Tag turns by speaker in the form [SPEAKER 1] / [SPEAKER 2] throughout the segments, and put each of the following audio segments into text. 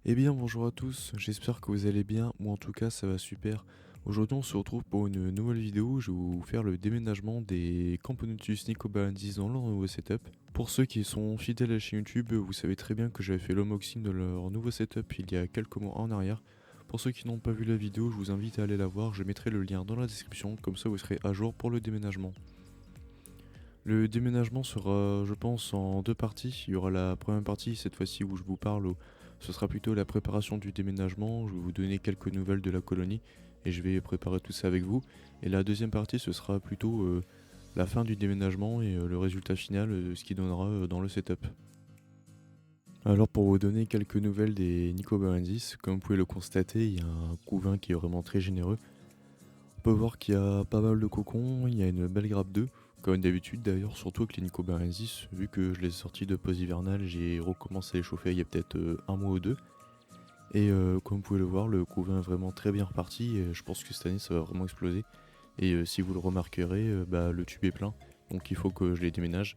[SPEAKER 1] Eh bien bonjour à tous, j'espère que vous allez bien, moi en tout cas ça va super. Aujourd'hui on se retrouve pour une nouvelle vidéo où je vais vous faire le déménagement des Camponotus Nico Balandis dans leur nouveau setup. Pour ceux qui sont fidèles à la chaîne YouTube, vous savez très bien que j'avais fait l'unboxing de leur nouveau setup il y a quelques mois en arrière. Pour ceux qui n'ont pas vu la vidéo, je vous invite à aller la voir, je mettrai le lien dans la description, comme ça vous serez à jour pour le déménagement. Le déménagement sera, je pense, en deux parties. Il y aura la première partie, cette fois-ci où je vous parle, où ce sera plutôt la préparation du déménagement. Je vais vous donner quelques nouvelles de la colonie et je vais préparer tout ça avec vous. Et la deuxième partie, ce sera plutôt la fin du déménagement et le résultat final, ce qui donnera dans le setup. Alors pour vous donner quelques nouvelles des Nico Barendis, comme vous pouvez le constater, il y a un couvain qui est vraiment très généreux. On peut voir qu'il y a pas mal de cocons, il y a une belle grappe d'œufs, comme d'habitude d'ailleurs, surtout avec les Nicobarensis, vu que je les ai sortis de pause hivernale, j'ai recommencé à les chauffer il y a peut-être un mois ou deux. Et comme vous pouvez le voir, le couvain est vraiment très bien reparti, et je pense que cette année ça va vraiment exploser. Et si vous le remarquerez, le tube est plein, donc il faut que je les déménage.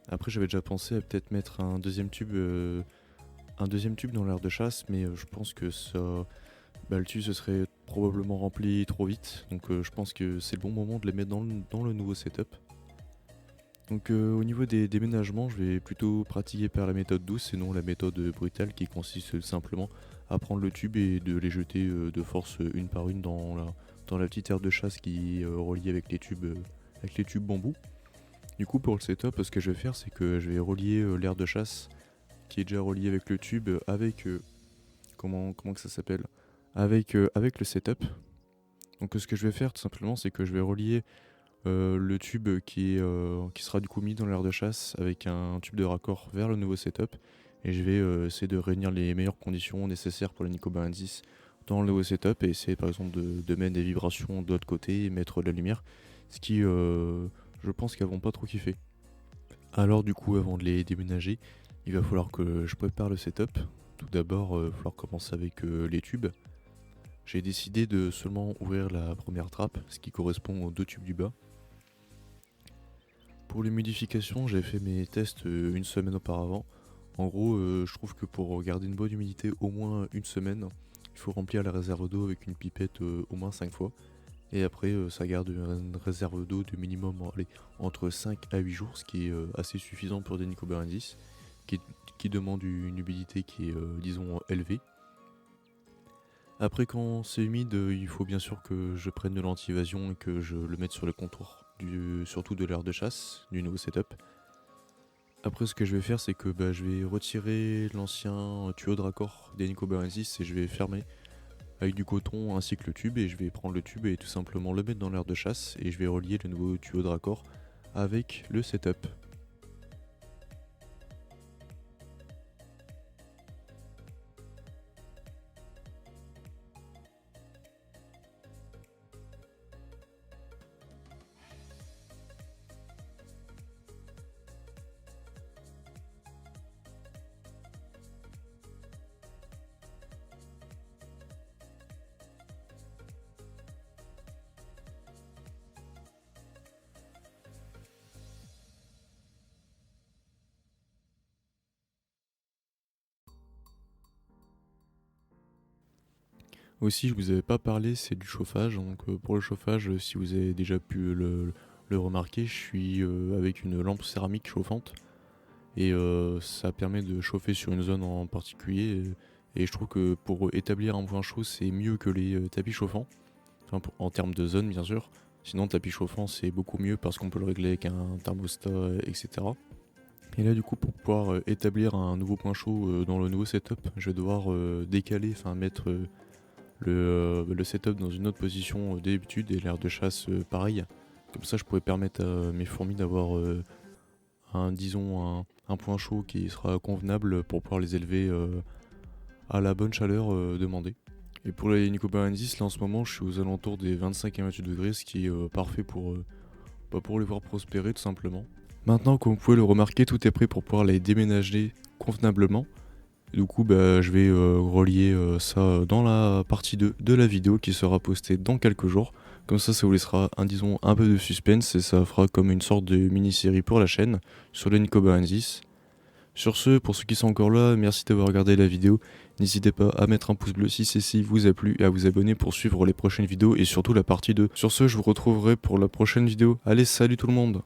[SPEAKER 1] Après j'avais déjà pensé à peut-être mettre un deuxième tube dans l'aire de chasse, mais je pense que le tube se serait probablement rempli trop vite, donc je pense que c'est le bon moment de les mettre dans le nouveau setup. Donc au niveau des déménagements, je vais plutôt pratiquer par la méthode douce et non la méthode brutale qui consiste simplement à prendre le tube et de les jeter de force une par une dans la petite aire de chasse qui est reliée avec avec les tubes bambou. Du coup pour le setup, ce que je vais faire c'est que je vais relier l'aire de chasse qui est déjà reliée avec le tube avec comment que ça s'appelle avec le setup. Donc ce que je vais faire tout simplement c'est que je vais relier le tube qui sera du coup mis dans l'aire de chasse avec un tube de raccord vers le nouveau setup et je vais essayer de réunir les meilleures conditions nécessaires pour le Nico Balandis dans le nouveau setup et essayer par exemple de mettre des vibrations de l'autre côté et mettre de la lumière, ce qui je pense qu'elles vont pas trop kiffer. Alors du coup avant de les déménager, il va falloir que je prépare le setup. Tout d'abord il va falloir commencer avec les tubes. J'ai décidé de seulement ouvrir la première trappe, ce qui correspond aux deux tubes du bas. Pour les modifications, j'ai fait mes tests une semaine auparavant. En gros, je trouve que pour garder une bonne humidité au moins une semaine, il faut remplir la réserve d'eau avec une pipette au moins 5 fois. Et après, ça garde une réserve d'eau de minimum entre 5 à 8 jours, ce qui est assez suffisant pour des Nicobarendis, qui demande une humidité qui est, disons, élevée. Après, quand c'est humide, il faut bien sûr que je prenne de l'anti-évasion et que je le mette sur le contour, surtout de l'aire de chasse, du nouveau setup. Après, ce que je vais faire, c'est que je vais retirer l'ancien tuyau de raccord des Nicobarensis et je vais fermer avec du coton ainsi que le tube. Et je vais prendre le tube et tout simplement le mettre dans l'aire de chasse et je vais relier le nouveau tuyau de raccord avec le setup. Aussi, je vous avais pas parlé, c'est du chauffage. Donc pour le chauffage, si vous avez déjà pu le remarquer, je suis avec une lampe céramique chauffante. Et ça permet de chauffer sur une zone en particulier. Et je trouve que pour établir un point chaud, c'est mieux que les tapis chauffants. Enfin, en termes de zone, bien sûr. Sinon, tapis chauffant, c'est beaucoup mieux parce qu'on peut le régler avec un thermostat, etc. Et là, du coup, pour pouvoir établir un nouveau point chaud dans le nouveau setup, je vais devoir décaler, enfin mettre le setup dans une autre position d'habitude et l'air de chasse pareil. Comme ça, je pourrais permettre à mes fourmis d'avoir un point chaud qui sera convenable pour pouvoir les élever à la bonne chaleur demandée. Et pour les Nicobarensis, là en ce moment, je suis aux alentours des 25 à 28 degrés, ce qui est parfait pour les voir prospérer tout simplement. Maintenant, comme vous pouvez le remarquer, tout est prêt pour pouvoir les déménager convenablement. Et du coup, je vais relier ça dans la partie 2 de la vidéo qui sera postée dans quelques jours. Comme ça vous laissera un peu de suspense et ça fera comme une sorte de mini-série pour la chaîne sur les Nicobarensis. Sur ce, pour ceux qui sont encore là, merci d'avoir regardé la vidéo. N'hésitez pas à mettre un pouce bleu si ceci vous a plu et à vous abonner pour suivre les prochaines vidéos et surtout la partie 2. Sur ce, je vous retrouverai pour la prochaine vidéo. Allez, salut tout le monde!